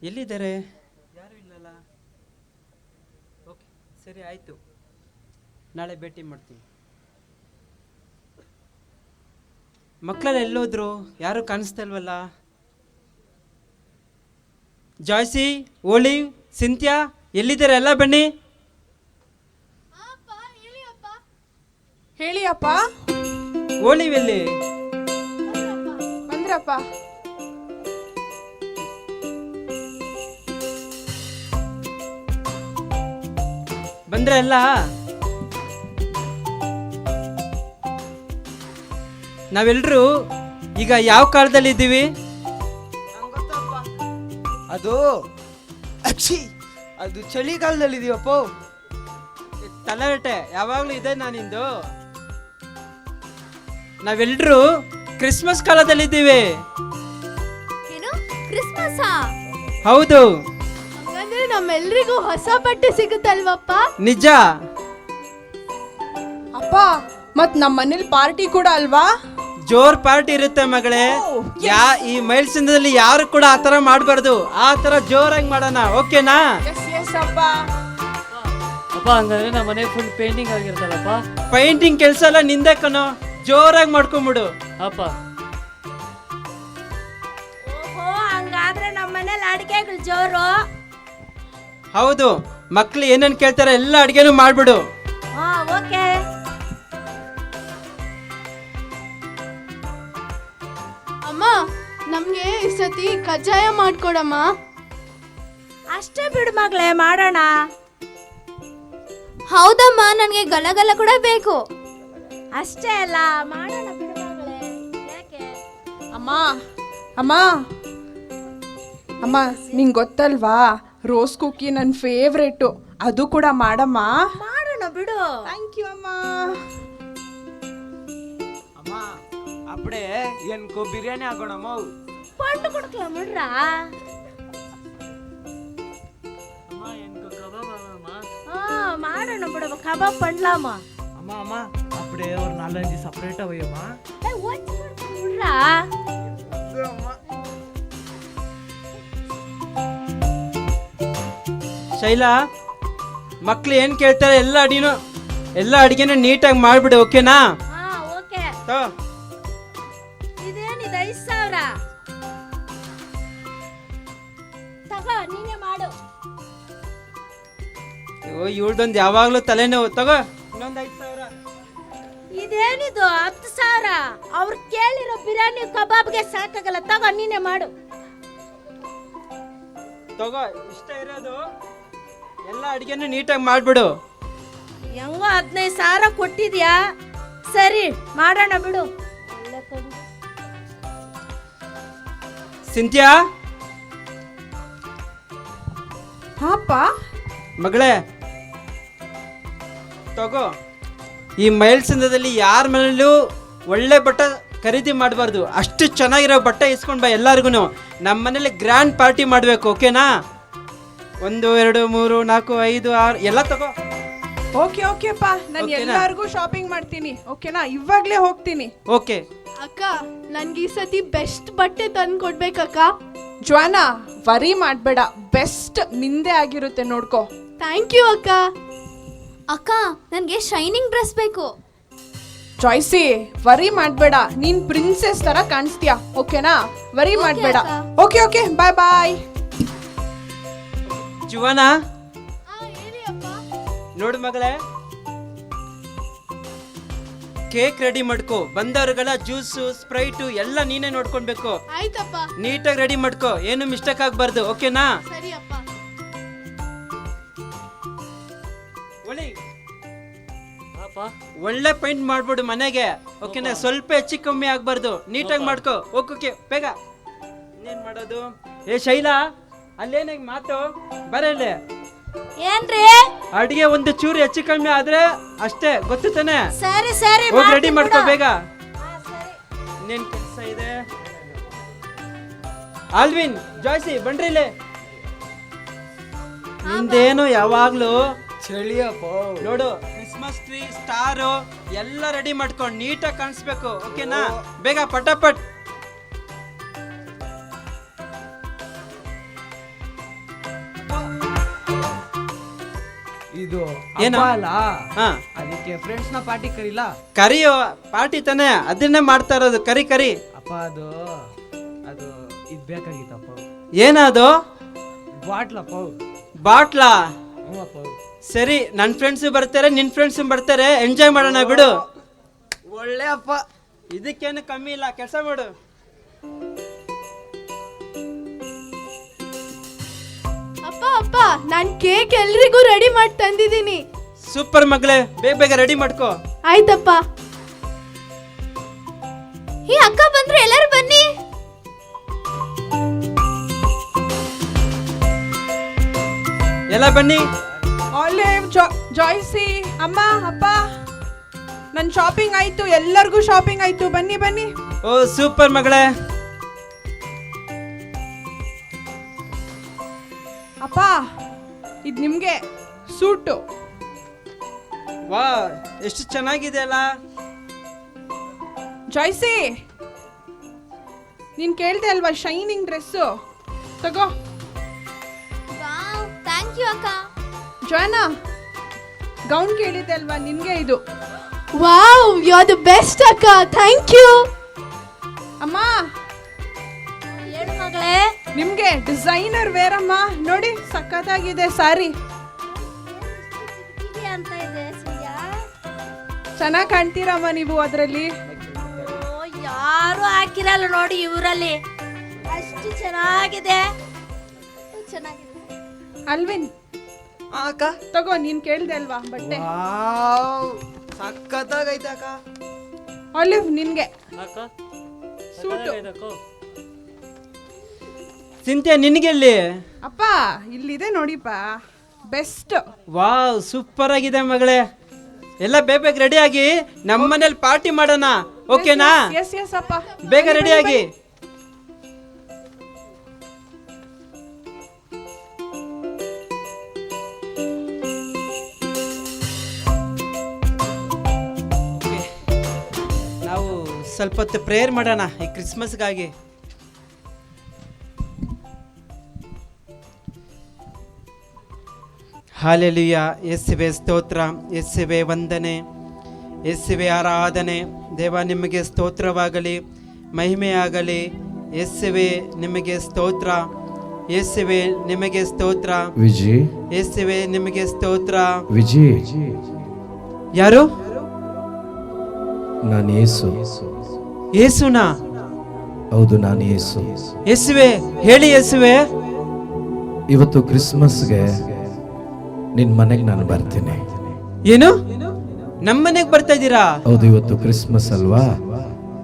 ಎಲ್ಲಿದ್ದಾರೆ? ಯಾರು ಇಲ್ಲಲ್ಲ. ಓಕೆ, ಸರಿ ಆಯಿತು, ನಾಳೆ ಭೇಟಿ ಮಾಡ್ತೀನಿ. ಮಕ್ಕಳೆಲ್ಲ ಎಲ್ಲೋದ್ರು? ಯಾರು ಕಾಣಿಸ್ತಾ ಇಲ್ವಲ್ಲ. ಜಾಯ್ಸಿ, ಓಲಿವ್, ಸಿಂಥಿಯಾ ಎಲ್ಲಿದ್ದಾರೆ? ಎಲ್ಲ ಬನ್ನಿ. ಹೇಳಿ ಅಪ್ಪ. ಓಲಿವ್ ಎಲ್ಲಿ? ಬಂದ್ರಪ್ಪ. ಬಂದ್ರೆ ಎಲ್ಲ? ನಾವೆಲ್ಲರೂ ಈಗ ಯಾವ ಕಾಲದಲ್ಲಿ ಇದ್ದೀವಿ? ಅದು ಅದು ಚಳಿಗಾಲದಲ್ಲಿ ಇದೀವಪ್ಪ. ತಲೆರಟೆ ಯಾವಾಗಲೂ ಇದೆ ನಾನಿಂದು. ನಾವೆಲ್ಲರೂ ಕ್ರಿಸ್ಮಸ್ ಕಾಲದಲ್ಲಿದ್ದೀವಿ. ಏನು ಕ್ರಿಸ್ಮಸ್? ಹೌದು. ಹಾಗಾದ್ರೆ ನಮ್ಮೆಲ್ರಿಗೂ ಹೊಸ ಬಟ್ಟೆ ಸಿಗುತ್ತಲ್ವಪ್ಪ? ನಿಜ. ಅಪ್ಪ, ಮತ್ ನಮ್ಮ ಮನೇಲಿ ಪಾರ್ಟಿ ಕೂಡ ಅಲ್ವಾ? ಜೋರ್ ಪಾರ್ಟಿ ಇರುತ್ತೆ ಮಗಳೇ. ಈ ಮೈಲ್ಸಿಂದಲ್ಲಿ ಯಾರು ಕೂಡ ಆತರ ಮಾಡಬಾರ್ದು. ಆ ತರ ಜೋರಾಗಿ ಮಾಡೋಣ, ಓಕೆನಾ? ಎಸ್ ಅಪ್ಪ. ಅಪ್ಪ ಹಂಗಂದ್ರೆ ನಮ್ಮ ಮನೆ ಫುಲ್ ಪೇಂಟಿಂಗ್ ಆಗಿರ್ತದಪ್ಪ. ಪೇಂಟಿಂಗ್ ಕೆಲಸ ಎಲ್ಲ ನಿಂದೆ ಕಣೋ, ಜೋರಾಗಿ ಮಾಡ್ಕೊಂಬಿಡು. ಅಪ್ಪ ಓಹೋ, ಹಂಗಾದ್ರೆ ನಮ್ಮ ಮನೇಲಿ ಅಡಿಗೆಗಳು ಜೋರು. ಹೌದು, ಮಕ್ಳು ಏನೇನ್ ಕೇಳ್ತಾರೆ ಎಲ್ಲ ಅಡ್ಗೆನೂ ಮಾಡ್ಬಿಡು. ಹಾ, ಓಕೆ. ಅಮ್ಮ, ನಮ್ಗೆ ಈ ಸತಿ ಕಜ್ಜಾಯ ಮಾಡ್ಕೊಡಮ್ಮ. ಅಷ್ಟೇ ಬಿಡು ಮಗಳೇ, ಮಾಡೋಣ. ಹೌದಮ್ಮ, ನನಗೆ ಗಲಗಲ ಕೂಡ ಬೇಕು. ಅಷ್ಟೇ ಅಲ್ಲ, ಮಾಡೋಣ ಬಿಡು ಮಗಳೇ. ಯಾಕೆ? ಅಮ್ಮ ಅಮ್ಮ ಅಮ್ಮ, ನಿಂಗೆ ಗೊತ್ತಲ್ವಾ, ರೋಸ್ ಕುಕ್ಕಿ ನನ್ನ ಫೇವ್ರೇಟು. ಅದು ಕೂಡ ಮಾಡಮ್ಮ. ಮಾಡೋಣ ಬಿಡು. ಥ್ಯಾಂಕ್ ಯು ಅಮ್ಮ. ಅಮ್ಮ ಅಪ್ಪಡೆ ಏನ್ಕೋ ಬಿರಿಯಾನಿ ಆಗೋಣಮ್ಮ. ಪಂಡು ಕೊಡ್ಕಲ ಮುಡ್ರಾ. ಅಮ್ಮ ಏನ್ಕೋ ಕಬಾಬ್ ಅಮ್ಮ. ಮಾಡೋಣ ಬಿಡು, ಕಬಾಬ್ ಪಂಡ್ಲಮ್ಮ. ಅಮ್ಮ ಅಮ್ಮ ಅಪ್ಪಡೆ ಅವ್ರು 4-5 ಸಪ್ರೇಟ್ ಅವಯ್ಯಮ್ಮ. ಮುಡ್ರಾ. ಶೈಲಾ, ಮಕ್ಳು ಏನ್ ಕೇಳ್ತಾರೆ ಎಲ್ಲ ಅಡಿಗೆನೂ ನೀಟಾಗಿ ಮಾಡ್ಬಿಡು, ಓಕೆನಾ? ಹಾ, ಓಕೆ. ತೋ. ಇದೇನಿದೆ 5,000 ತಗೋ, ನೀನೇ ಮಾಡು. ಇವಳ್ದೊಂದು ಯಾವಾಗ್ಲೂ ತಲೆನೋವು. ತಗೋ ಇನ್ನೊಂದು 5,000. ಇದೇನಿದು 10,000? ಅವ್ರು ಕೇಳಿರೋ ಬಿರಿಯಾನಿ ಕಬಾಬ್ಗೆ ಸಾಕಾಗಲ್ಲ. ತಗೋ, ನೀನೇ ಮಾಡು. ತಗೋ, ಇಷ್ಟ ಇರೋದು. ಎಲ್ಲ ಅಡಿಗೆನೂ ನೀಟಾಗಿ ಮಾಡ್ಬಿಡು. ಹೆಂಗೋ 15,000 ಕೊಟ್ಟಿದ್ಯಾ, ಸರಿ ಮಾಡೋಣ ಬಿಡು. ಸಿಂಥಿಯಾ, ಹಾಪ್ಪ. ಮಗಳೇ ತಗೋ. ಈ ಮೈಲ್ಸಂದದಲ್ಲಿ ಯಾರ ಮನೇಲೂ ಒಳ್ಳೆ ಬಟ್ಟೆ ಖರೀದಿ ಮಾಡಬಾರ್ದು. ಅಷ್ಟು ಚೆನ್ನಾಗಿರೋ ಬಟ್ಟೆ ಇಸ್ಕೊಂಡು ಬಾ ಎಲ್ಲರಿಗೂ. ನಮ್ಮ ಮನೇಲಿ ಗ್ರ್ಯಾಂಡ್ ಪಾರ್ಟಿ ಮಾಡಬೇಕು, ಓಕೆನಾ? 1 2 3 4 5 6 ಎಲ್ಲ ತಗೋ. ಓಕೆ ಅಪ್ಪ, ನಾನು ಓಕೆನಾ? ಎಲ್ಲರಿಗೂ ಶಾಪಿಂಗ್ ಮಾಡ್ತೀನಿ, ಓಕೆನಾ? ಇವಾಗ್ಲೇ ಹೋಗ್ತೀನಿ. ಓಕೆ. ಅಕ್ಕ, ನನ್ಗೆ ಈ ಸತಿ ಬೆಸ್ಟ್ ಬಟ್ಟೆ ತಂದು ಕೊಡ್ಬೇಕಕ್ಕ. ಜ್ವಾನಾ, ವರಿ ಮಾಡಬೇಡ, ಬೆಸ್ಟ್ ನಿಂದೆ ಆಗಿರುತ್ತೆ, ನೋಡ್ಕೋ. ಥ್ಯಾಂಕ್ ಯು ಅಕ್ಕ. ಅಕ್ಕ, ನನಗೆ ಶೈನಿಂಗ್ ಡ್ರೆಸ್ ಬೇಕು. ಜಾಯ್ಸಿ, ವರಿ ಮಾಡಬೇಡ, ನೀನ್ ಪ್ರಿನ್ಸೆಸ್ ತರ ಕಾಣಿಸ್ತೀಯಾ, ಓಕೆನಾ? ವರಿ ಮಾಡಬೇಡ. ಅಕ್ಕ. ಓಕೆ, ಬಾಯ್ ಬಾಯ್. ಜುವಾನಾ, ಹೇಳಿ ಅಪ್ಪ. ನೋಡು ಮಗಳೇ, ಕೇಕ್ ರೆಡಿ ಮಾಡ್ಕೋ. ಬಂದವರುಗಳ ಜ್ಯೂಸು, ಸ್ಪ್ರೈಟು ಎಲ್ಲ ನೀನೇ ನೋಡ್ಕೊಳ್ಬೇಕು. ಆಯ್ತಪ್ಪ. ನೀಟಾಗಿ ರೆಡಿ ಮಾಡ್ಕೋ, ಏನು ಮಿಸ್ಟೇಕ್ ಆಗ್ಬಾರ್ದು, ಓಕೆನಾ? ಸರಿ ಅಪ್ಪ. ಅಪ್ಪ ಒಳ್ಳೆ ಪೇಂಟ್ ಮಾಡ್ಬಿಡು ಮನೆಗೆ, ಓಕೆನಾ? ಸ್ವಲ್ಪ ಹೆಚ್ಚು ಕಮ್ಮಿ ಆಗ್ಬಾರ್ದು, ನೀಟಾಗಿ ಮಾಡ್ಕೋ. ಓಕೆ, ಬೇಗ. ಇನ್ನೇನ್ ಮಾಡೋದು? ಏ ಶೈಲಾ, ಅಲ್ಲೇನ ಮಾತು ಬರಲ್ಲೇ. ಏನ್ರಿ? ಅಡಿಗೆ ಒಂದು ಚೂರು ಹೆಚ್ಚು ಕಮ್ಮಿ ಆದ್ರೆ ಅಷ್ಟೇ, ಗೊತ್ತು ತಾನೆ? ಸರಿ ಸರಿ, ಹೋಗಿ ರೆಡಿ ಮಾಡ್ಕೋ ಮಾಡ್ತೀನಿ ಬೇಗ. ಬಿಡು. ಸರಿ. ಇನ್ನೇನ್ ಕೆಲಸ ಇದೆ? ಆಲ್ವಿನ್, ಜಾಯ್ಸಿ ಬನ್ರಿ ಇಲ್ಲಿ. ನಿಂದೇನು ಯಾವಾಗ್ಲೂ ಚಳಿಯಪ್ಪ. ನೋಡು, ಕ್ರಿಸ್ಮಸ್ ಟ್ರೀ, ಸ್ಟಾರು ಎಲ್ಲ ರೆಡಿ ಮಾಡ್ಕೊಂಡು ನೀಟಾಗಿ ಕಾಣಿಸ್ಬೇಕು, ಓಕೆನಾ? ಬೇಗ ಪಟಾಪಟ್. ಇದು ಏನು? ಹಬ್ಬ ಅಲ್ಲ ಹಾ ಅದಕ್ಕೆ ಫ್ರೆಂಡ್ಸ್ ನ ಪಾರ್ಟಿ ಕರೀಲಾ? ಕರಿಯೋ ಪಾರ್ಟಿ ತಾನೆ, ಅದನ್ನೇ ಮಾಡ್ತಾ ಇರೋದು. ಕರಿ ಕರಿ. ಅಪ್ಪ ಅದು ಅದು ಇದು ಬೇಕಾಗಿತ್ತಪ್ಪ. ಏನದು? ಬಾಟ್ಲಪ್ಪ. ಬಾಟ್ಲಾ? ಹ್ಞೂ ಅಪ್ಪ. ಸರಿ, ನನ್ನ ಫ್ರೆಂಡ್ಸ್ ಬರ್ತಾರೆ, ನಿನ್ನ ಫ್ರೆಂಡ್ಸ್ ಬರ್ತಾರೆ, ಎಂಜಾಯ್ ಮಾಡೋಣ ಬಿಡು. ಒಳ್ಳೆ ಅಪ್ಪ. ಇದಕ್ಕೇನು ಕಮ್ಮಿ ಇಲ್ಲ, ಕೆಲಸ ಮಾಡು. ಅಪ್ಪ ಅಪ್ಪ ನಾನ್ ಕೇಕ್ ಎಲ್ರಿಗೂ ರೆಡಿ ಮಾಡಿ ತಂದಿದ್ದೀನಿ. ಸೂಪರ್ ಮಗಳೇ, ಬೇಗ ಬೇಗ ರೆಡಿ ಮಾಡ್ಕೋ. ಆಯ್ತಪ್ಪ. ಈ ಅಕ್ಕ ಬಂದ್ರು, ಎಲ್ಲರೂ ಬನ್ನಿ. ಎಲ್ಲ ಬನ್ನಿ. ಆಲಿವ್, ಜಾಯ್ಸಿ, ಅಮ್ಮ, ಅಪ್ಪ, ನನ್ನ ಶಾಪಿಂಗ್ ಆಯ್ತು, ಎಲ್ಲರಿಗೂ ಶಾಪಿಂಗ್ ಆಯ್ತು. ಬನ್ನಿ ಬನ್ನಿ. ಓ ಸೂಪರ್ ಮಗಳೇ. ಅಪ್ಪ, ಇದು ನಿಮಗೆ ಸೂಟು. ವಾ, ಎಷ್ಟು ಚೆನ್ನಾಗಿದೆ ಅಲ್ಲ. ಜಾಯ್ಸಿ, ನೀನು ಕೇಳ್ದೆ ಅಲ್ವಾ ಶೈನಿಂಗ್ ಡ್ರೆಸ್ಸು, ತಗೋ. ವಾವ್, ಥ್ಯಾಂಕ್ ಯು ಅಕ್ಕ. ಜಾಯ್ನಾ, ಗೌನ್ ಕೇಳಿದ್ದೆ ಅಲ್ವಾ, ನಿನಗೆ ಇದು. Wow, you are the best ಅಕ್ಕ, ಥ್ಯಾಂಕ್ ಯು. ಅಮ್ಮ, ಹೇಳು ಮಗಳೇ. ನಿಮಗೆ ಡಿಸೈನರ್ ವೇರ್ ಅಮ್ಮ, ನೋಡಿ ಸಖತ್ತಾಗಿದೆ ಸಾರಿ. ಇದೆ ಅಂತ ಇದೆ ಸಿಂಧ್ಯಾ. ಚೆನ್ನಾಗಿ ಕಾಣ್ತೀರಮ್ಮ ನೀವು ಅದರಲ್ಲಿ. ಓ, ಯಾರು ಹಾಕಿರಲ್ಲ ನೋಡಿ ಇವರಲ್ಲಿ, ಅಷ್ಟು ಚೆನ್ನಾಗಿದೆ. ಚೆನ್ನಾಗಿದೆ. ಅಲ್ವಿನ್, ಅಕ್ಕ ತಗೋ, ನೀನು ಕೇಳ್ದೆ ಅಲ್ವಾ ಬಟ್ಟೆ. ಸಖತ್ತಾಗೈತೆ ಅಕ್ಕ. ಆಲಿವ್, ನಿನಗೆ ಅಕ್ಕ ಸೂಟು. ಸಿಂತ್ಯಾ, ನಿನಗೆಲ್ಲಿ? ಅಪ್ಪ, ಇಲ್ಲಿದೆ ನೋಡಿಪ್ಪ, ಬೆಸ್ಟ್. ವಾವ್, ಸೂಪರ್ ಆಗಿದೆ ಮಗಳೇ. ಎಲ್ಲ ಬೇಗ ಬೇಗ ರೆಡಿ ಆಗಿ, ನಮ್ಮ ಮನೇಲಿ ಪಾರ್ಟಿ ಮಾಡೋಣ, ಓಕೆನಾ? ಎಸ್ ಎಸ್ ಅಪ್ಪ, ಬೇಗ ರೆಡಿ ಆಗಿ. ನಾವು ಸ್ವಲ್ಪ ಹೊತ್ತು ಪ್ರೇಯರ್ ಮಾಡೋಣ ಈ ಕ್ರಿಸ್ಮಸ್ಗಾಗಿ. ಹಾಲೆಲುಯ್ಯ. ಯೇಸುವೆ ಸ್ತೋತ್ರ, ಯೇಸುವೆ ವಂದನೆ, ಯೇಸುವೆ ಆರಾಧನೆ. ದೇವ ನಿಮಗೆ ಸ್ತೋತ್ರವಾಗಲಿ, ಮಹಿಮೆಯಾಗಲಿ. ಯೇಸುವೆ ನಿಮಗೆ ಸ್ತೋತ್ರ, ಯೇಸುವೆ ನಿಮಗೆ ಸ್ತೋತ್ರ, ವಿಜಯ್. ಯೇಸುವೆ ನಿಮಗೆ ಸ್ತೋತ್ರ. ವಿಜಯ್, ಯಾರು? ನಾನು ಯೇಸು. ಯೇಸುನಾ? ಹೌದು, ನಾನು ಯೇಸು. ಯೇಸುವೆ, ಹೇಳಿ ಯೇಸುವೆ. ಇವತ್ತು ಕ್ರಿಸ್ಮಸ್ಗೆ ನಿನ್ ಮನೆಗೆ ನಾನು ಬರ್ತೀನಿ. ಏನು, ನಮ್ಮನೆಗೆ ಬರ್ತಾ ಇದ್ದೀರಾ? ಹೌದು, ಇವತ್ತು ಕ್ರಿಸ್ಮಸ್ ಅಲ್ವಾ,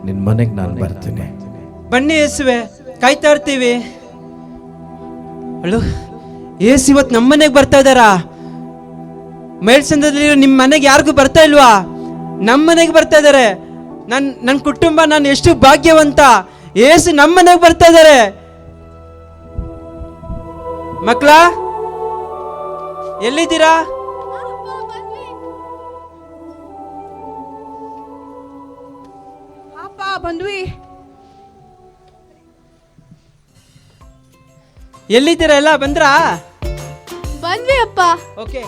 ನಿನ್ ಮನೆಗೆ ನಾನು ಬರ್ತೀನಿ. ಬನ್ನಿ ಯೇಸುವೆ, ಕಾಯ್ತಾ ಇರ್ತೀವಿ. ಅಳು, ಯೇಸು ಇವತ್ತು ನಮ್ಮನೆಗೆ ಬರ್ತಾ ಇದ್ದಾರಾ? ಮೇಲ್ಸಂದ್ರದಲ್ಲಿ ನಿಮ್ಮ ಮನೆಗೆ ಯಾರಿಗೂ ಬರ್ತಾ ಇಲ್ವಾ? ನಮ್ಮ ಮನೆಗೆ ಬರ್ತಾ ಇದ್ದಾರೆ. ನನ್ನ ಕುಟುಂಬ, ನಾನು ಎಷ್ಟು ಭಾಗ್ಯವಂತ. ಯೇಸು ನಮ್ಮ ಮನೆಗೆ ಬರ್ತಾ ಇದ್ದಾರೆ. ಮಕ್ಕಳ, ಎಲ್ಲಿದ್ದೀರಾ? ಅಪ್ಪ, ಬಂದ್ವಿ. ಎಲ್ಲಿದ್ದೀರಾ? ಎಲ್ಲ ಬಂದ್ರಾ? ಬಂದ್ವಿ ಅಪ್ಪ. ಓಕೆ,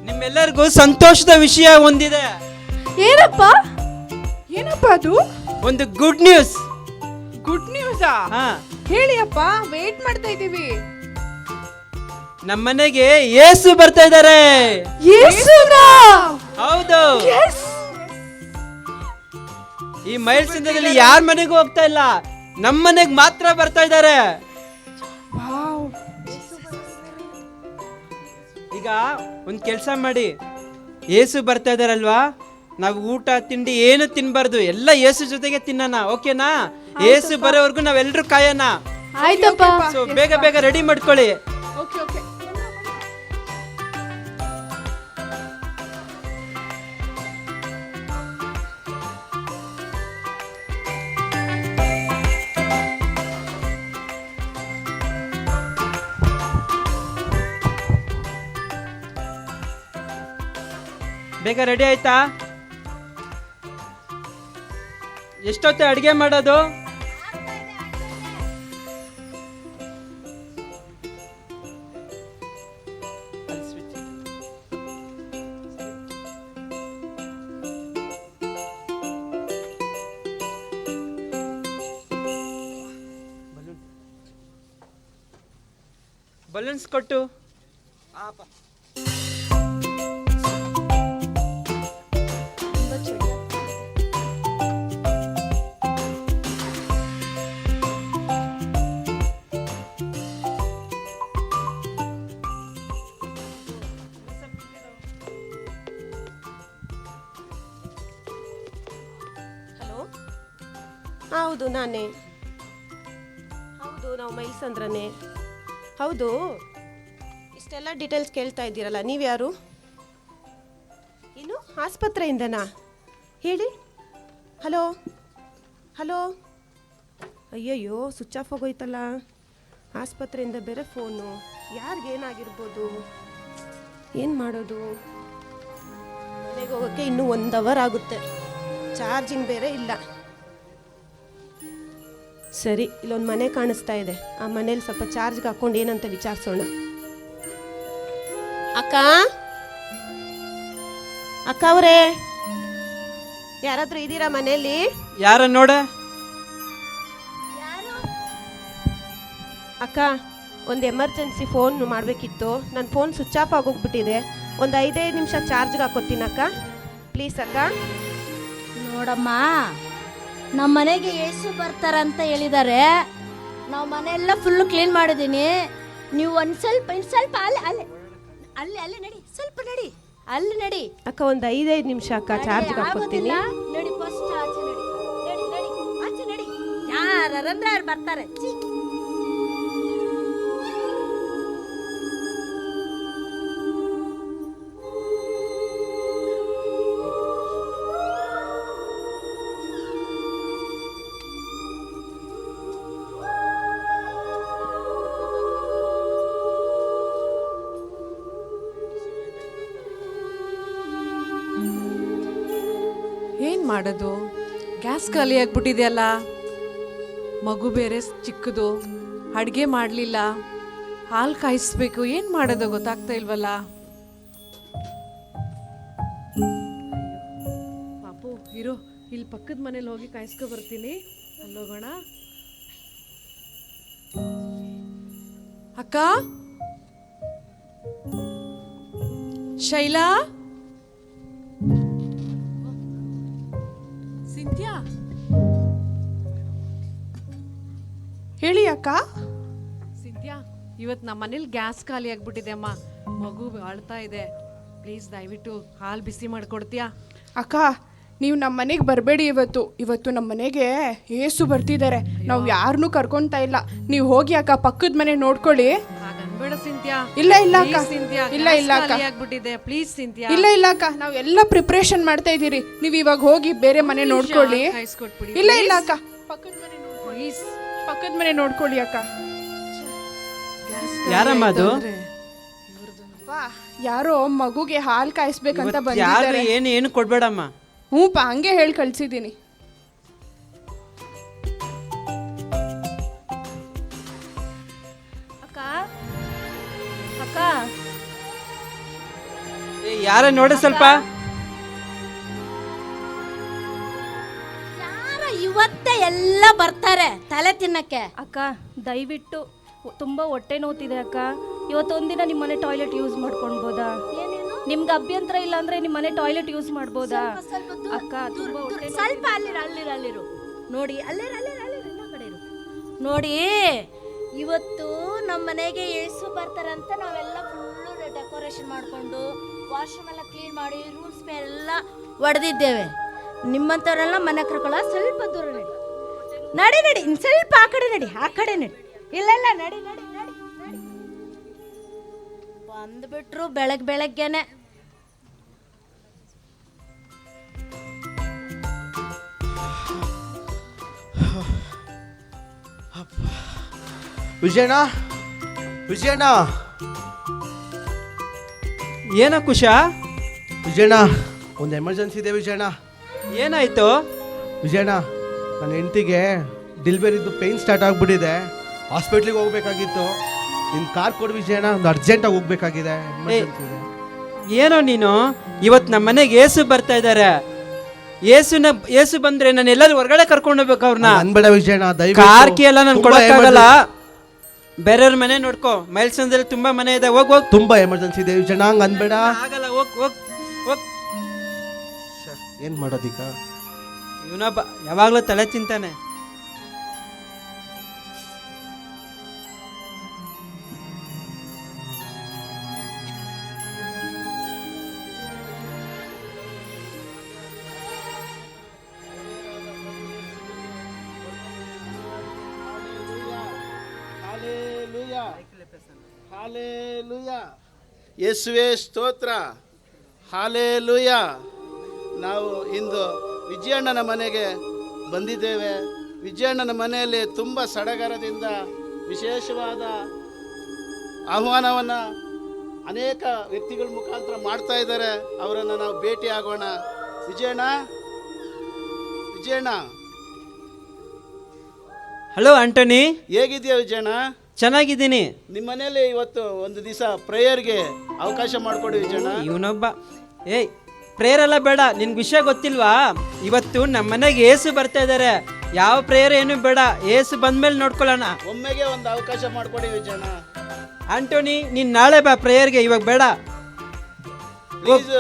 ನಿಮ್ಮೆಲ್ಲರಿಗೂ ಸಂತೋಷದ ವಿಷಯ ಒಂದಿದೆ. ಏನಪ್ಪ? ಏನಪ್ಪ ಅದು? ಒಂದು ಗುಡ್ ನ್ಯೂಸ್. ಗುಡ್ ನ್ಯೂಸಾ? ಹಾ, ಹೇಳಿ ಅಪ್ಪ, ವೇಟ್ ಮಾಡ್ತಾ ಇದ್ದೀವಿ. ನಮ್ಮನೆಗೆ ಯೇಸು ಬರ್ತಾ ಇದ್ದಾರೆ. ಯೇಸುನಾ? ಹೌದು. ಈ ಮೈಲ್ಸಂದ್ರದಲ್ಲಿ ಯಾರ ಮನೆಗೂ ಹೋಗ್ತಾ ಇಲ್ಲ, ನಮ್ಮ ಮನೆಗೆ ಮಾತ್ರ ಬರ್ತಾ ಇದ್ದಾರೆ. ವಾವ್. ಈಗ ಒಂದು ಕೆಲಸ ಮಾಡಿ, ಯೇಸು ಬರ್ತಾ ಇದಾರಲ್ವಾ, ನಾವು ಊಟ ತಿಂಡಿ ಏನು ತಿನ್ಬಾರ್ದು, ಎಲ್ಲ ಯೇಸು ಜೊತೆಗೆ ತಿನ್ನೋಣ, ಓಕೆನಾ? ಯೇಸು ಬರೋವರೆಗೂ ನಾವೆಲ್ಲರೂ ಕಾಯೋಣ. ಆಯ್ತಪ್ಪ. ಸೊ ಬೇಗ ಬೇಗ ರೆಡಿ ಮಾಡ್ಕೊಳ್ಳಿ. Okay okay. ಬೇಗ ರೆಡಿ ಆಯ್ತಾ? ಎಷ್ಟೊತ್ತೆ ಅಡುಗೆ ಮಾಡೋದು? ಬಲೂನ್ಸ್ ಕೊಟ್ಟು. ಹಲೋ, ಹೌದು ನಾನೇ. ಹೌದು, ನಾವು ಮೈಸಂದ್ರನೇ. ಹೌದು, ಇಷ್ಟೆಲ್ಲ ಡೀಟೇಲ್ಸ್ ಕೇಳ್ತಾ ಇದ್ದೀರಲ್ಲ, ನೀವು ಯಾರು? ಇನ್ನು ಆಸ್ಪತ್ರೆಯಿಂದನಾ? ಹೇಳಿ. ಹಲೋ ಹಲೋ, ಅಯ್ಯಯ್ಯೋ, ಸ್ವಿಚ್ ಆಫ್ ಆಗೋಯ್ತಲ್ಲ. ಆಸ್ಪತ್ರೆಯಿಂದ ಬೇರೆ ಫೋನು. ಯಾರಿಗೇನಾಗಿರ್ಬೋದು? ಏನು ಮಾಡೋದು? ಮನೆಗೆ ಹೋಗೋಕ್ಕೆ ಇನ್ನೂ 1 ಅವರ್ ಆಗುತ್ತೆ. ಚಾರ್ಜಿಂಗ್ ಬೇರೆ ಇಲ್ಲ. ಸರಿ, ಇಲ್ಲೊಂದು ಮನೆ ಕಾಣಿಸ್ತಾ ಇದೆ. ಆ ಮನೇಲಿ ಸ್ವಲ್ಪ ಚಾರ್ಜ್ಗೆ ಹಾಕೊಂಡು ಏನಂತ ವಿಚಾರಿಸೋಣ. ಅಕ್ಕ ಅಕ್ಕ ಅವರೇ, ಯಾರಾದ್ರೂ ಇದ್ದೀರಾ ಮನೆಯಲ್ಲಿ? ಯಾರ ನೋಡ. ಅಕ್ಕ, ಒಂದು ಎಮರ್ಜೆನ್ಸಿ ಫೋನ್ ಮಾಡಬೇಕಿತ್ತು. ನನ್ನ ಫೋನ್ ಸ್ವಿಚ್ ಆಫ್ ಆಗೋಗ್ಬಿಟ್ಟಿದೆ. ಒಂದು 5 ನಿಮಿಷ ಚಾರ್ಜ್ಗೆ ಹಾಕೋತೀನಿ ಅಕ್ಕ, ಪ್ಲೀಸ್ ಅಕ್ಕ. ನೋಡಮ್ಮ, ನಮ್ಮ ಮನೆಗೆ ಏಸು ಬರ್ತಾರಂತ ಹೇಳಿದ್ದಾರೆ. ನಾವು ಮನೆಯೆಲ್ಲ ಫುಲ್ಲು ಕ್ಲೀನ್ ಮಾಡಿದ್ದೀನಿ. ನೀವು ಒಂದು ಸ್ವಲ್ಪ ಅಲ್ಲಿ ಅಲ್ಲಿ ಅಲ್ಲಿ ಅಲ್ಲಿ ನಡಿ, ಸ್ವಲ್ಪ ನಡಿ, ಅಲ್ಲಿ ನಡಿ ಅಕ್ಕ. ಒಂದು 5 ನಿಮಿಷ ಅಕ್ಕ, ಚಾರ್ಜ್ಗೆ ಹಾಕೋತೀನಿ. ನಡಿ, ಫಸ್ಟ್ ಆಚೆ ನಡಿ, ನಡಿ ನಡಿ, ಆಚೆ ನಡಿ. ಯಾರಂದ್ರೆ ಯಾರು ಬರ್ತಾರೆ. ಛೀ. ಏನು ಮಾಡೋದು? ಗ್ಯಾಸ್ ಖಾಲಿ ಆಗ್ಬಿಟ್ಟಿದೆಯಲ್ಲ. ಮಗು ಬೇರೆ ಚಿಕ್ಕದು, ಅಡುಗೆ ಮಾಡಲಿಲ್ಲ, ಹಾಲು ಕಾಯಿಸ್ಬೇಕು. ಏನು ಮಾಡೋದು ಗೊತ್ತಾಗ್ತಾ ಇಲ್ವಲ್ಲ. ಪಾಪು ಇರೋ, ಇಲ್ಲಿ ಪಕ್ಕದ ಮನೇಲಿ ಹೋಗಿ ಕಾಯಿಸ್ಕೊ ಬರ್ತೀನಿ. ಅಲ್ಲೋಗೋಣ. ಅಕ್ಕ, ಶೈಲಾ, ಸಿಂತ್ಯಾ, ಹೇಳಿ ಅಕ್ಕ. ಸಿಂತ್ಯಾ, ಇವತ್ತು ನಮ್ಮ ಮನೇಲಿ ಗ್ಯಾಸ್ ಖಾಲಿ ಆಗ್ಬಿಟ್ಟಿದೆ ಅಮ್ಮ. ಮಗು ಅಳ್ತಾ ಇದೆ. ಪ್ಲೀಸ್ ದಯವಿಟ್ಟು ಹಾಲು ಬಿಸಿ ಮಾಡಿಕೊಡ್ತೀಯಾ? ಅಕ್ಕ, ನೀವು ನಮ್ಮ ಮನೆಗೆ ಬರಬೇಡಿ. ಇವತ್ತು ನಮ್ಮ ಮನೆಗೆ ಏಸು ಬರ್ತಿದ್ದಾರೆ. ನಾವು ಯಾರನ್ನೂ ಕರ್ಕೊಂತಾ ಇಲ್ಲ. ನೀವು ಹೋಗಿ ಅಕ್ಕ, ಪಕ್ಕದ ಮನೆ ನೋಡ್ಕೊಳ್ಳಿ. ಹಾಗನ್ಬೇಡ ಸಿಂತ್ಯಾ. ಇಲ್ಲ ಇಲ್ಲ ಅಕ್ಕ, ಸಿಂತ್ಯಾ, ಇಲ್ಲ ಇಲ್ಲ ಅಕ್ಕ, ಆಗ್ಬಿಟ್ಟಿದೆ. ಪ್ಲೀಸ್ ಸಿಂತ್ಯಾ. ಇಲ್ಲ ಇಲ್ಲ ಅಕ್ಕ, ನಾವು ಎಲ್ಲ ಪ್ರಿಪ್ರೇಷನ್ ಮಾಡ್ತಾ ಇದ್ದೀರಿ. ನೀವು ಇವಾಗ ಹೋಗಿ ಬೇರೆ ಮನೆ ನೋಡ್ಕೊಳ್ಳಿ. ಕಾಯಿಸ್ಕೊಟ್ಬಿಡಿ. ಇಲ್ಲ ಇಲ್ಲ ಅಕ್ಕ, ಪಕ್ಕದ ಮನೆ ನೋಡ್ಕೊಳ್ಳಿ. ಪಕ್ಕದ ಮನೆ ನೋಡ್ಕೊಳ್ಳಿ ಅಕ್ಕ. ಯಾರಮ್ಮ ಅದು? ಯಾರೋ ಮಗುಗೆ ಹಾಲು ಕಾಯಿಸ್ಬೇಕಂತ ಯಾರು? ಬಂದಿದ್ದಾರೆ. ಏನು ಕೊಡ್ಬೇಡಮ್ಮ. ಹ್ಞೂಪ್ಪ, ಹಂಗೆ ಹೇಳಿ ಕಳ್ಸಿದ್ದೀನಿ. ಅಕ್ಕ ಅಕ್ಕ, ಯಾರ ನೋಡ ಸ್ವಲ್ಪ. ಯಾರ ಇವತ್ತೇ ಎಲ್ಲ ಬರ್ತಾರೆ ತಲೆ ತಿನ್ನಕ್ಕೆ. ಅಕ್ಕ, ದಯವಿಟ್ಟು ತುಂಬ ಹೊಟ್ಟೆ ನೋವ್ತಿದೆ ಅಕ್ಕ. ಇವತ್ತೊಂದಿನ ನಿಮ್ಮ ಮನೆ ಟಾಯ್ಲೆಟ್ ಯೂಸ್ ಮಾಡ್ಕೊಳ್ಬೋದಾ? ಏನೇನು? ನಿಮ್ಗೆ ಅಭ್ಯಂತರ ಇಲ್ಲ ಅಂದ್ರೆ ನಿಮ್ಮ ಮನೆ ಟಾಯ್ಲೆಟ್ ಯೂಸ್ ಮಾಡ್ಬೋದಾ? ಸ್ವಲ್ಪ ದೂರ- ಅಕ್ಕ, ದೂರ- ತುಂಬಾ ದೂರ- ಹೊಟ್ಟೆ ಸ್ವಲ್ಪ ಅಲ್ಲಿರು ನೋಡಿ, ಅಲ್ಲಿರು ಇನ್ನೂ ಕಡೆ ಇರು ನೋಡಿ. ಇವತ್ತು ನಮ್ಮ ಮನೆಗೆ ಏಸು ಬರ್ತಾರಂತ ನಾವೆಲ್ಲ ಫುಲ್ಲು ಡೆಕೋರೇಷನ್ ಮಾಡಿಕೊಂಡು ವಾಶ್ರೂಮ್ ಎಲ್ಲ ಕ್ಲೀನ್ ಮಾಡಿ ರೂಮ್ಸ್ ಮೇಲೆಲ್ಲ ಹೊಡೆದಿದ್ದೇವೆ. ನಿಮ್ಮಂಥವ್ರೆಲ್ಲ ಮನೆ ಕರ್ಕೊಳ್ಳೋ. ಸ್ವಲ್ಪ ದೂರ ನಡಿ ನಡಿ, ಇನ್ನು ಸ್ವಲ್ಪ ಆ ಕಡೆ ನಡಿ, ಆ ಕಡೆ ನಡಿ. ಇಲ್ಲ ನಡಿ ನಡಿ ನಡಿ ನಡಿ. ಬಂದ್ಬಿಟ್ರು ಬೆಳಗ್ಗೆನೆ. ವಿಜಯಣ್ಣ, ವಿಜಯಣ್ಣ, ಏನ ಕುಶ? ವಿಜಯಣ್ಣ, ಒಂದು ಎಮರ್ಜೆನ್ಸಿ ಇದೆ ವಿಜಯಣ್ಣ. ಏನಾಯ್ತು? ವಿಜಯಣ್ಣ, ನನ್ನ ಹೆಂಡತಿಗೆ ಡೆಲಿವರಿದು ಪೇಯ್ನ್ ಸ್ಟಾರ್ಟ್ ಆಗಿಬಿಟ್ಟಿದೆ. ಹಾಸ್ಪಿಟ್ಲಿಗೆ ಹೋಗ್ಬೇಕಾಗಿತ್ತು. ನಿನ್ನ ಕಾರ್ ಕೊಡು ವಿಜಯಣ್ಣ, ಒಂದು ಅರ್ಜೆಂಟಾಗಿ ಹೋಗ್ಬೇಕಾಗಿದೆ. ಎಮರ್ಜೆನ್ಸಿ ಇದೆ. ಏನೋ ನೀನು, ಇವತ್ತು ನಮ್ಮ ಮನೆಗೆ ಏಸು ಬರ್ತಾ ಇದ್ದಾರೆ. ಏಸು ಬಂದ್ರೆ ನಾನು ಎಲ್ಲರೂ ಹೊರಗಡೆ ಕರ್ಕೊಂಡು ಹೋಗ್ಬೇಕು ಅವ್ರನ್ನ. ಅನ್ಬೇಡ ವಿಜಯಣ್ಣ, ಕಾರ್ಕಿ ಎಲ್ಲ ನಾನು ಕೊಡಕ್ಕಾಗಲ್ಲ. ಬೇರೆಯವ್ರ ಮನೆ ನೋಡ್ಕೋ. ಮೈಲ್ಸಂದಲ್ಲಿ ತುಂಬಾ ಮನೆ ಇದೆ, ಹೋಗ್ ಹೋಗ್. ತುಂಬಾ ಎಮರ್ಜೆನ್ಸಿ ಇದೆ ವಿಜಯಣ್ಣ, ಹಂಗ್ ಅನ್ಬೇಡ. ಆಗಲ್ಲ, ಹೋಗ್ ಹೋಗ್ ಹೋಗ್. ಏನ್ ಮಾಡೋದೀಗ? ಇವನೊಬ್ಬ ಯಾವಾಗ್ಲೂ ತಲೆ ತಿಂತಾನೆ. ಯೇಸುವೆ ಸ್ತೋತ್ರ. ಹಾಲೆಲೂಯ. ನಾವು ಇಂದು ವಿಜಯಣ್ಣನ ಮನೆಗೆ ಬಂದಿದ್ದೇವೆ. ವಿಜಯಣ್ಣನ ಮನೆಯಲ್ಲಿ ತುಂಬ ಸಡಗರದಿಂದ ವಿಶೇಷವಾದ ಆಹ್ವಾನವನ್ನು ಅನೇಕ ವ್ಯಕ್ತಿಗಳ ಮುಖಾಂತರ ಮಾಡ್ತಾ ಇದ್ದಾರೆ. ಅವರನ್ನು ನಾವು ಭೇಟಿ ಆಗೋಣ. ವಿಜಯಣ್ಣ, ವಿಜಯಣ್ಣ. ಹಲೋ ಆಂಟೋನಿ, ಹೇಗಿದೆಯಾ ವಿಜಯಣ್ಣ? ಚೆನ್ನಾಗಿದ್ದೀನಿ. ನಿಮ್ಮ ಮನೆಯಲ್ಲಿ ಇವತ್ತು ಒಂದು ದಿವಸ ಪ್ರೇಯರ್ಗೆ ಅವಕಾಶ ಮಾಡಿಕೊಡಿ ವಿಜಯಣ್ಣ. ಇವನೊಬ್ಬ ಏಯ್ ಪ್ರೇಯರ್ ಎಲ್ಲ ಬೇಡ, ನಿನ್ಗೆ ವಿಷಯ ಗೊತ್ತಿಲ್ವಾ? ಇವತ್ತು ನಮ್ಮ ಮನೆಗೆ ಏಸು ಬರ್ತಾ ಇದ್ದಾರೆ. ಯಾವ ಪ್ರೇಯರ್ ಏನು ಬೇಡ, ಏಸು ಬಂದ್ಮೇಲೆ ನೋಡ್ಕೊಳ್ಳೋಣ. ಒಮ್ಮೆಗೆ ಒಂದು ಅವಕಾಶ ಮಾಡಿಕೊಡಿ ವಿಜಯಣ್ಣ. ಆಂಟೋನಿ, ನೀನ್ ನಾಳೆ ಬಾ ಪ್ರೇಯರ್ಗೆ, ಇವಾಗ ಬೇಡ. ಪ್ಲೀಸ್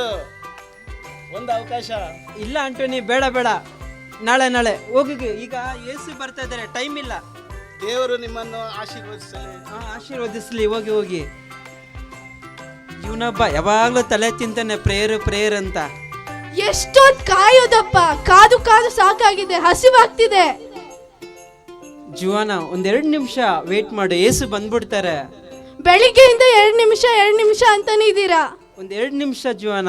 ಒಂದು ಅವಕಾಶ. ಇಲ್ಲ ಆಂಟೋನಿ, ಬೇಡ ಬೇಡ, ನಾಳೆ ನಾಳೆ ಹೋಗಿ. ಈಗ ಏಸು ಬರ್ತಾ ಇದ್ದಾರೆ, ಟೈಮ್ ಇಲ್ಲ. ದೇವರು ನಿಮ್ಮನ್ನು ಆಶೀರ್ವದಿಸಲಿ. ಆಶೀರ್ವದಿಸ್ಲಿ, ಹೋಗಿ ಹೋಗಿ. ಇವನೊಬ್ಬ ಯಾವಾಗ್ಲೂ ತಲೆ ತಿಂತಾನೆ, ಪ್ರೇಯರ್ ಅಂತ. ಎಷ್ಟೊತ್ತು ಕಾಯೋದಪ್ಪ, ಕಾದು ಕಾದು ಸಾಕಾಗಿದೆ, ಹಸಿವಾಗ್ತಿದೆ. ಜುವಾನ, ಒಂದೆರಡು ನಿಮಿಷ ವೇಟ್ ಮಾಡು, ಏಸು ಬಂದ್ಬಿಡ್ತಾರೆ. ಬೆಳಿಗ್ಗೆಯಿಂದ 2 ನಿಮಿಷ ಅಂತಾನೆ ಇದ್ದೀರಾ. ಒಂದೆರಡು ನಿಮಿಷ ಜುವಾನ.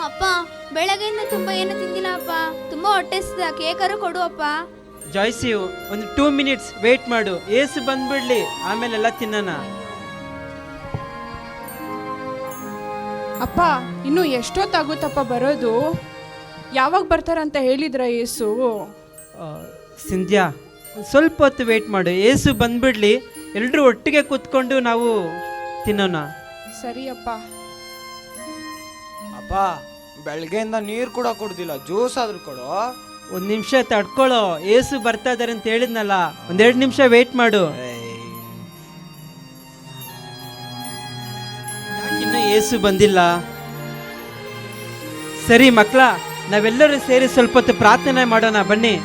ಅಪ್ಪ, ಬೆಳಗ್ಗೆಯಿಂದ ತುಂಬಾ ಏನು ತಿಂದಿಲ್ಲ ಅಪ್ಪ, ತುಂಬಾ ಹೊಟ್ಟೆ ಹಸಿದ, ಕೇಕರು ಕೊಡು ಅಪ್ಪ. ಜಾಯ್ಸಿ, ಒಂದು 2 ಮಿನಿಟ್ಸ್ ವೇಟ್ ಮಾಡು, ಏಸು ಬಂದ್ಬಿಡ್ಲಿ, ಆಮೇಲೆಲ್ಲ ತಿನ್ನೋಣ. ಅಪ್ಪ, ಇನ್ನು ಎಷ್ಟೊತ್ತಾಗುತ್ತಪ್ಪ ಬರೋದು? ಯಾವಾಗ ಬರ್ತಾರಂತ ಹೇಳಿದ್ರ ಏಸು? ಸಿಂಧ್ಯಾ, ಸ್ವಲ್ಪ ಹೊತ್ತು ವೇಟ್ ಮಾಡು, ಏಸು ಬಂದ್ಬಿಡ್ಲಿ, ಎಲ್ಲರೂ ಒಟ್ಟಿಗೆ ಕೂತ್ಕೊಂಡು ನಾವು ತಿನ್ನೋಣ. ಸರಿ ಅಪ್ಪ. ಅಪ್ಪ, ಬೆಳಗ್ಗೆಯಿಂದ ನೀರು ಕೂಡ ಕುಡ್ದಿಲ್ಲ, ಜ್ಯೂಸ್ ಆದ್ರೂ ಕೊಡು. ಒಂದ್ ನಿಮಿಷ ತಡ್ಕೊಳ್ಳೋ, ಏಸು ಬರ್ತಾ ಇದಾರೆ ಅಂತ ಹೇಳಿದ್ನಲ್ಲ, ಒಂದೆರಡು ನಿಮಿಷ ವೇಟ್ ಮಾಡು. ಯಾಕಿನ್ನ ಏಸು ಬಂದಿಲ್ಲ? ಸರಿ ಮಕ್ಕಳ, ನಾವೆಲ್ಲರೂ ಸೇರಿ ಸ್ವಲ್ಪ ಹೊತ್ತು ಪ್ರಾರ್ಥನೆ ಮಾಡೋಣ, ಬನ್ನಿ.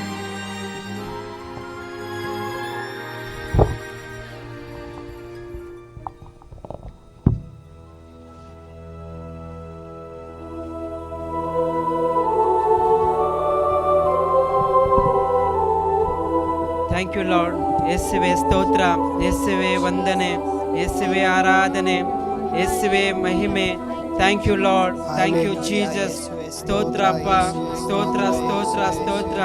Thank you lord. ಯೇಸುವೆ ಸ್ತೋತ್ರ, ಯೇಸುವೆ ವಂದನೆ, ಯೇಸುವೆ ಆರಾಧನೆ, ಯೇಸುವೆ ಮಹಿಮೆ. Thank you lord, thank you Jesus. ಸ್ತೋತ್ರ ಅಪ್ಪ, ಸ್ತೋತ್ರ ಸ್ತೋತ್ರ ಸ್ತೋತ್ರ.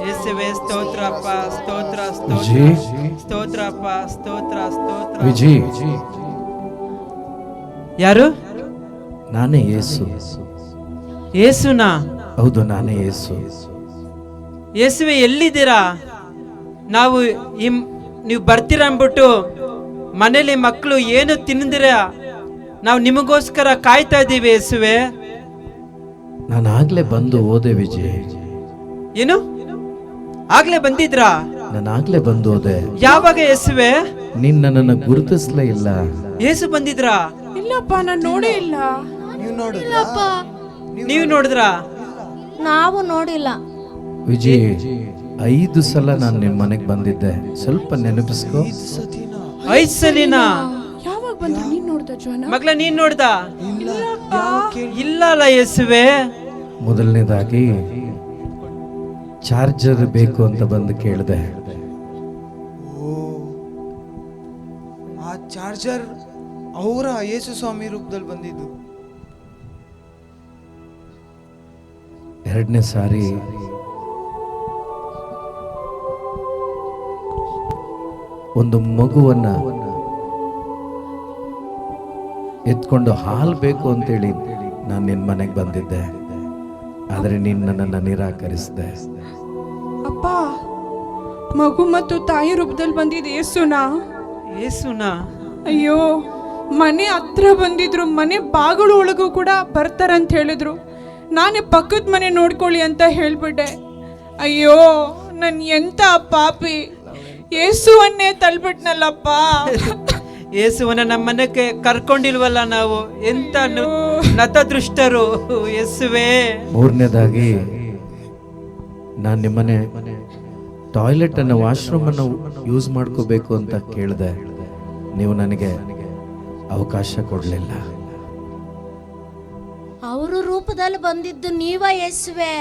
ಯೇಸುವೆ ಸ್ತೋತ್ರ ಅಪ್ಪ, ಸ್ತೋತ್ರ ಸ್ತೋತ್ರ ಸ್ತೋತ್ರ ಅಪ್ಪ, ಸ್ತೋತ್ರ ಸ್ತೋತ್ರ. ವಿಜಯ್, ಯಾರು? ನಾನೇ ಯೇಸು. ಯೇಸುನಾ? ಹೌದು, ನಾನೇ ಯೇಸು. ಯೇಸುವೆ, ಎಲ್ಲಿದ್ದೀರಾ? ನಾವು ನೀವು ಬರ್ತೀರಾ ಅಂದ್ಬಿಟ್ಟು ಮನೇಲಿ ಮಕ್ಕಳು ಏನು ತಿಂದಿರ, ನಾವು ನಿಮಗೋಸ್ಕರ ಕಾಯ್ತಾ ಇದ್ದೀವಿ ಯೇಸುವೆ. ನಾನು ಆಗ್ಲೇ ಬಂದು ಹೋದೆ ವಿಜಯ್. ಏನು? ಆಗ್ಲೇ ಬಂದಿದ್ರಾ? ನಾನು ಆಗ್ಲೇ ಬಂದು ಹೋದೆ. ಯಾವಾಗ ಯೇಸುವೆ? ನೀನ್ ನನ್ನನ್ನು ಗುರುತಿಸ್ಲೇ ಇಲ್ಲ. ಯೇಸು ಬಂದಿದ್ರಾ? ಇಲ್ಲಪ್ಪ, ನಾನು ನೋಡೇ ಇಲ್ಲ. ನೀವು ನೋಡಿದ್ರಾ? ನಾವು ನೋಡಿಲ್ಲ. ವಿಜಯ್, 5 ಸಲ ನಾನು ನಿಮ್ ಮನೆಗೆ ಬಂದಿದ್ದೆ, ಸ್ವಲ್ಪ ನೆನಪಿಸ್ಕೋ. 5 ಸಲಿನಾ? ಯಾವಾಗ ಬಂದ? ನೀನ್ ನೋಡ್ದ ಜೋನ? ಮಗ್ಳ, ನೀನ್ ನೋಡ್ದ? ಇಲ್ಲ ಅಲ್ಲ ಯೇಸುವೆ. ಮೊದಲನೇದಾಗಿ ಚಾರ್ಜರ್ ಬೇಕು ಅಂತ ಬಂದು ಕೇಳಿದೆ. ಆ ಚಾರ್ಜರ್ ಅವರ ಯೇಸು ಸ್ವಾಮಿ ರೂಪದಲ್ಲಿ ಬಂದಿದ್ದು. 2ನೇ ಸಾರಿ ಒಂದು ಮಗುವನ್ನ ಎತ್ಕೊಂಡು ಹಾಲು ಬೇಕು ಅಂತೇಳಿ ನಾನು ನಿನ್ನ ಮನೆಗೆ ಬಂದಿದ್ದೆ, ಆದರೆ ನೀನು ನನ್ನನ್ನು ನಿರಾಕರಿಸಿದೆ. ಅಪ್ಪ, ಮಗು ಮತ್ತು ತಾಯಿ ರೂಪದಲ್ಲಿ ಬಂದಿದ್ದು ಏಸುನಾ? ಯೇಸುನಾ? ಅಯ್ಯೋ, ಮನೆ ಹತ್ರ ಬಂದಿದ್ರು, ಮನೆ ಬಾಗಿಲು ಒಳಗೂ ಕೂಡ ಬರ್ತಾರಂತ ಹೇಳಿದ್ರು. ನಾನೇ ಪಕ್ಕದ ಮನೆ ನೋಡ್ಕೊಳ್ಳಿ ಅಂತ ಹೇಳ್ಬಿಟ್ಟೆ. ಅಯ್ಯೋ, ನಾನು ಎಂತ ಪಾಪಿ, ಯೇಸುವನ್ನೇ ತಳ್ಬಿಟ್ನಲ್ಲಪ್ಪ. ಯೇಸುವನ್ನ ನಮ್ಮ ಮನೆಗೆ ಕರ್ಕೊಂಡಿಲ್ವಲ್ಲ ನಾವು, ಎಂತ ನತದೃಷ್ಟರು ಯೇಸುವೆ. ಮೂರನೇದಾಗಿ ನಾನು ನಿಮ್ಮನೆ ಟಾಯ್ಲೆಟ್ ಅನ್ನು ವಾಶ್ರೂಮ್ ಅನ್ನು ಯೂಸ್ ಮಾಡ್ಕೋಬೇಕು ಅಂತ ಕೇಳಿದೆ, ನೀವು ನನಗೆ ಅವಕಾಶ ಕೊಡಲಿಲ್ಲ. ಅವರು ರೂಪದಲ್ಲಿ ಬಂದಿದ್ದು ನೀವ ಯೇಸುವೆ.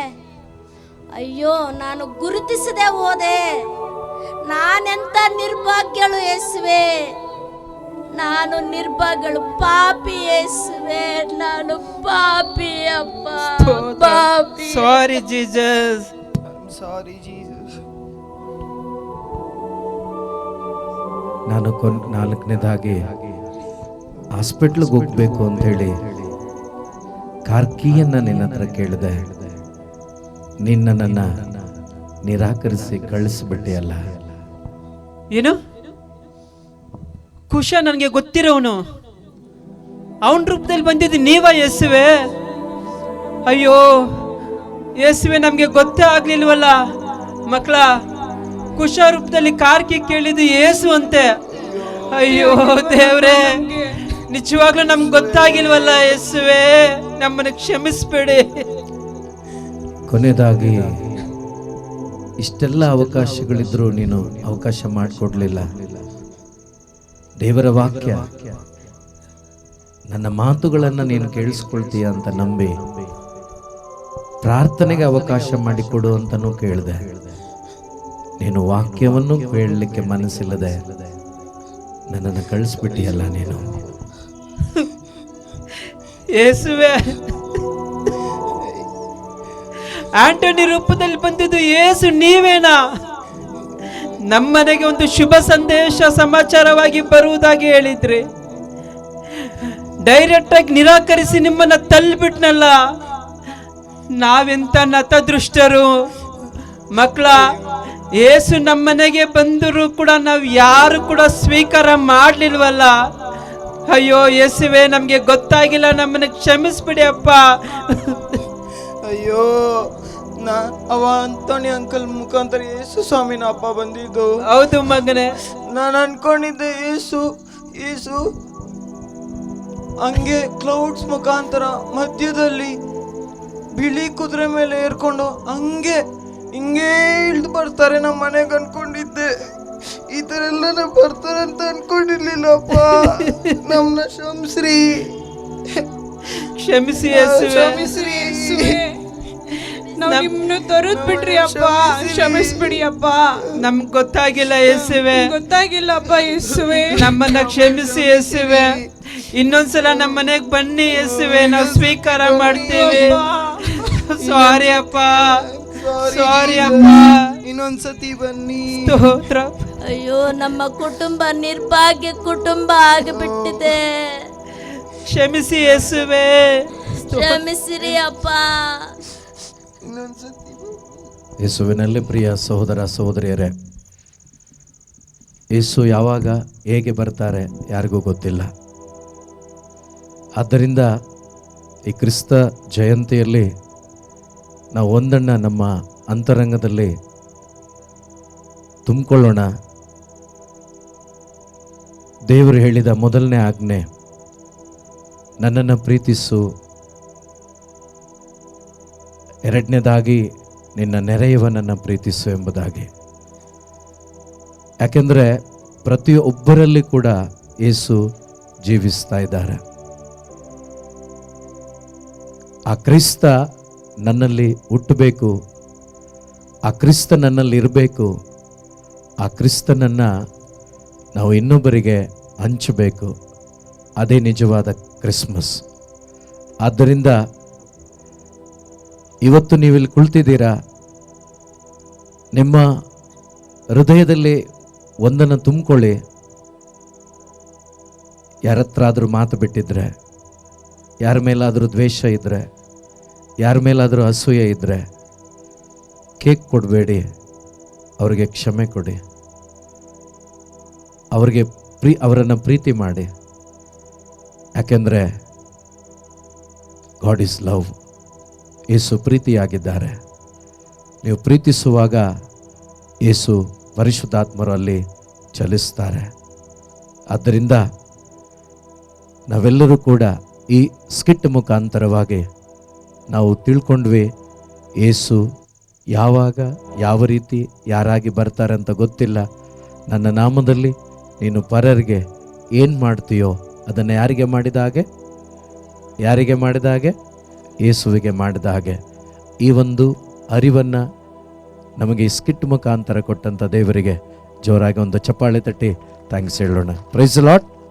ಅಯ್ಯೋ, ನಾನು ಗುರುತಿಸದೆ ಹೋದೆ. ನಾನೆಂತ ನಿರ್ಭಾಗ್ಯಳು ಯೇಸುವೆ, ನಾನು ನಿರ್ಭಾಗ್ಯಳು, ಪಾಪಿ ಯೇಸುವೆ, ನಾನು ಪಾಪಿ ಅಪ್ಪ, ಪಾಪಿ. ಸಾರಿ ಜೀಸಸ್. ನಾನು ನಾಲ್ಕನೇದಾಗಿ ಹಾಸ್ಪಿಟ್ಲಿಗೆ ಹೋಗ್ಬೇಕು ಅಂತ ಹೇಳಿ ಕಾರ್ ಕೀಯನ್ನ ನಿನ್ನ ಹತ್ರ ಕೇಳಿದೆ, ನಿನ್ನ ನನ್ನ ನಿರಾಕರಿಸಿ ಕಳಿಸ್ಬಿಟ್ಟೆಯಲ್ಲ. ಏನು ಕುಶ ನನಗೆ ಗೊತ್ತಿರೋನು, ಅವನ ರೂಪದಲ್ಲಿ ಬಂದಿದ್ದು ನೀವ ಯೇಸುವೆ? ಅಯ್ಯೋ ಯೇಸುವೆ, ನಮಗೆ ಗೊತ್ತೇ ಆಗ್ಲಿಲ್ವಲ್ಲ ಮಕ್ಕಳ. ಕುಶ ರೂಪದಲ್ಲಿ ಕಾರ್ಕಿ ಕೇಳಿದ್ದು ಯೇಸು ಅಂತೆ. ಅಯ್ಯೋ ದೇವ್ರೆ, ನಿಜವಾಗ್ಲೂ ನಮ್ಗೆ ಗೊತ್ತಾಗಿಲ್ವಲ್ಲ ಯೇಸುವೆ, ನಮ್ಮನ್ನು ಕ್ಷಮಿಸ್ಬೇಡಿ. ಕೊನೆಯದಾಗಿ ಇಷ್ಟೆಲ್ಲ ಅವಕಾಶಗಳಿದ್ರೂ ನೀನು ಅವಕಾಶ ಮಾಡಿಕೊಡ್ಲಿಲ್ಲ. ದೇವರ ವಾಕ್ಯ, ನನ್ನ ಮಾತುಗಳನ್ನು ನೀನು ಕೇಳಿಸ್ಕೊಳ್ತೀಯ ಅಂತ ನಂಬಿ ಪ್ರಾರ್ಥನೆಗೆ ಅವಕಾಶ ಮಾಡಿಕೊಡು ಅಂತನೂ ಕೇಳಿದೆ. ನೀನು ವಾಕ್ಯವನ್ನು ಕೇಳಲಿಕ್ಕೆ ಮನಸ್ಸಿಲ್ಲದೆ ನನ್ನನ್ನು ಕಳಿಸ್ಬಿಟ್ಟಿಯಲ್ಲ ನೀನು. ಯೇಸುವೆ, ಆಂಟೋನಿ ರೂಪದಲ್ಲಿ ಬಂದಿದ್ದು ಯೇಸು ನೀವೇನಾ? ನಮ್ಮನೆಗೆ ಒಂದು ಶುಭ ಸಂದೇಶ ಸಮಾಚಾರವಾಗಿ ಬರುವುದಾಗಿ ಹೇಳಿದ್ರಿ, ಡೈರೆಕ್ಟ್ ಆಗಿ ನಿರಾಕರಿಸಿ ನಿಮ್ಮನ್ನ ತಳ್ಳಿಬಿಟ್ನಲ್ಲ. ನಾವೆಂತ ನತದೃಷ್ಟರು ಮಕ್ಕಳ. ಯೇಸು ನಮ್ಮನೆಗೆ ಬಂದರೂ ಕೂಡ ನಾವು ಯಾರು ಕೂಡ ಸ್ವೀಕಾರ ಮಾಡ್ಲಿಲ್ವಲ್ಲ. ಅಯ್ಯೋ ಯೇಸುವೆ, ನಮ್ಗೆ ಗೊತ್ತಾಗಿಲ್ಲ, ನಮ್ಮನ್ನ ಕ್ಷಮಿಸ್ಬಿಡಿ ಅಪ್ಪ. ಅಯ್ಯೋ, ಅವ ಅಂತೋಣಿ ಅಂಕಲ್ ಮುಖಾಂತರ ಯೇಸು ಸ್ವಾಮಿನ ಅಪ್ಪ ಬಂದಿದ್ದು. ಹೌದು ಮಗನೇ, ನಾನು ಅನ್ಕೊಂಡಿದ್ದೆ ಯೇಸು ಹಂಗೆ ಕ್ಲೌಡ್ಸ್ ಮುಖಾಂತರ ಮಧ್ಯದಲ್ಲಿ ಬಿಳಿ ಕುದುರೆ ಮೇಲೆ ಏರ್ಕೊಂಡು ಹಿಂಗೆ ಇಳಿದು ಬರ್ತಾರೆ ನಮ್ಮ ಮನೆಗೆ ಅನ್ಕೊಂಡಿದ್ದೆ. ಈ ತರ ಎಲ್ಲ ಬರ್ತಾರೆ ಅಂತ ಅನ್ಕೊಂಡಿರ್ಲಿಲ್ಲಪ್ಪ. ನಮ್ನ ಕ್ಷಮಿಸಿ ಯೇಸುವೆ. ನಾವು ನಿಮ್ಮನ್ನು ತೊರೆದು ಬಿಟ್ರಿ ಅಪ್ಪ, ಕ್ಷಮಿಸ್ಬಿಡಿ ಅಪ್ಪ. ನಮ್ಗೆ ಗೊತ್ತಾಗಿಲ್ಲ ಯೇಸುವೆ, ಗೊತ್ತಾಗಿಲ್ಲಪ್ಪ ಯೇಸುವೆ. ನಮ್ಮನ್ನ ಕ್ಷಮಿಸಿ ಯೇಸುವೆ. ಇನ್ನೊಂದ್ಸಲ ನಮ್ಮ ಮನೆಗೆ ಬನ್ನಿ ಯೇಸುವೆ, ನಾವು ಸ್ವೀಕಾರ ಮಾಡ್ತೀವಿ. ಸಾರಿ ಅಪ್ಪ, ಸಾರಿ ಅಪ್ಪ, ಇನ್ನೊಂದ್ಸತಿ ಬನ್ನಿ. ಸ್ತೋತ್ರ. ಅಯ್ಯೋ, ನಮ್ಮ ಕುಟುಂಬ ನಿರ್ಭಾಗ್ಯ ಕುಟುಂಬ ಆಗಿಬಿಟ್ಟಿದೆ. ಕ್ಷಮಿಸಿ ಯೇಸುವೆ, ಕ್ಷಮಿಸಿರಿ ಅಪ್ಪ. ಯೇಸುವಿನಲ್ಲಿ ಪ್ರಿಯ ಸಹೋದರ ಸಹೋದರಿಯರೇ, ಯೇಸು ಯಾವಾಗ ಹೇಗೆ ಬರ್ತಾರೆ ಯಾರಿಗೂ ಗೊತ್ತಿಲ್ಲ. ಆದ್ದರಿಂದ ಈ ಕ್ರಿಸ್ತ ಜಯಂತಿಯಲ್ಲಿ ನಾವು ಒಂದನ್ನು ನಮ್ಮ ಅಂತರಂಗದಲ್ಲಿ ತುಂಬಿಕೊಳ್ಳೋಣ. ದೇವರು ಹೇಳಿದ ಮೊದಲನೇ ಆಜ್ಞೆ, ನನ್ನನ್ನು ಪ್ರೀತಿಸು. ಎರಡನೇದಾಗಿ, ನಿನ್ನ ನೆರೆಯವನನ್ನು ಪ್ರೀತಿಸು ಎಂಬುದಾಗಿ. ಯಾಕೆಂದರೆ ಪ್ರತಿಯೊಬ್ಬರಲ್ಲಿ ಕೂಡ ಯೇಸು ಜೀವಿಸ್ತಾ ಇದ್ದಾರೆ. ಆ ಕ್ರಿಸ್ತ ನನ್ನಲ್ಲಿ ಹುಟ್ಟಬೇಕು, ಆ ಕ್ರಿಸ್ತ ನನ್ನಲ್ಲಿ ಇರಬೇಕು, ಆ ಕ್ರಿಸ್ತನನ್ನು ನಾವು ಇನ್ನೊಬ್ಬರಿಗೆ ಹಂಚಬೇಕು. ಅದೇ ನಿಜವಾದ ಕ್ರಿಸ್ಮಸ್. ಆದ್ದರಿಂದ ಇವತ್ತು ನೀವಿಲ್ಲಿ ಕುಳಿತಿದ್ದೀರಾ, ನಿಮ್ಮ ಹೃದಯದಲ್ಲಿ ಒಂದನ್ನು ತುಂಬಿಕೊಳ್ಳಿ. ಯಾರ ಹತ್ರ ಆದರೂ ಮಾತು ಬಿಟ್ಟಿದ್ರೆ, ಯಾರ ಮೇಲಾದರೂ ದ್ವೇಷ ಇದ್ದರೆ, ಯಾರ ಮೇಲಾದರೂ ಅಸೂಯೆ ಇದ್ದರೆ ಕೇಕ್ ಕೊಡಬೇಡಿ, ಅವರಿಗೆ ಕ್ಷಮೆ ಕೊಡಿ, ಅವರನ್ನು ಪ್ರೀತಿ ಮಾಡಿ. ಯಾಕೆಂದರೆ ಗಾಡ್ ಈಸ್ ಲವ್. ಯೇಸು ಪ್ರೀತಿಯಾಗಿದ್ದಾರೆ. ನೀವು ಪ್ರೀತಿಸುವಾಗ ಯೇಸು ಪರಿಶುದ್ಧಾತ್ಮರು ಅಲ್ಲಿ ಚಲಿಸ್ತಾರೆ. ಆದ್ದರಿಂದ ನಾವೆಲ್ಲರೂ ಕೂಡ ಈ ಸ್ಕಿಟ್ ಮುಖಾಂತರವಾಗಿ ನಾವು ತಿಳ್ಕೊಂಡ್ವಿ, ಯೇಸು ಯಾವಾಗ ಯಾವ ರೀತಿ ಯಾರಾಗಿ ಬರ್ತಾರೆ ಅಂತ ಗೊತ್ತಿಲ್ಲ. ನನ್ನ ನಾಮದಲ್ಲಿ ನೀನು ಪರರಿಗೆ ಏನು ಮಾಡ್ತೀಯೋ ಅದನ್ನು ಯಾರಿಗೆ ಮಾಡಿದ ಹಾಗೆ ಯೇಸುವಿಗೆ ಮಾಡಿದ ಹಾಗೆ. ಈ ಒಂದು ಅರಿವನ್ನು ನಮಗೆ ಈ ಸ್ಕಿಟ್ ಮುಖಾಂತರ ಕೊಟ್ಟಂಥ ದೇವರಿಗೆ ಜೋರಾಗಿ ಒಂದು ಚಪ್ಪಾಳೆ ತಟ್ಟಿ ಥ್ಯಾಂಕ್ಸ್ ಹೇಳೋಣ. Praise lord.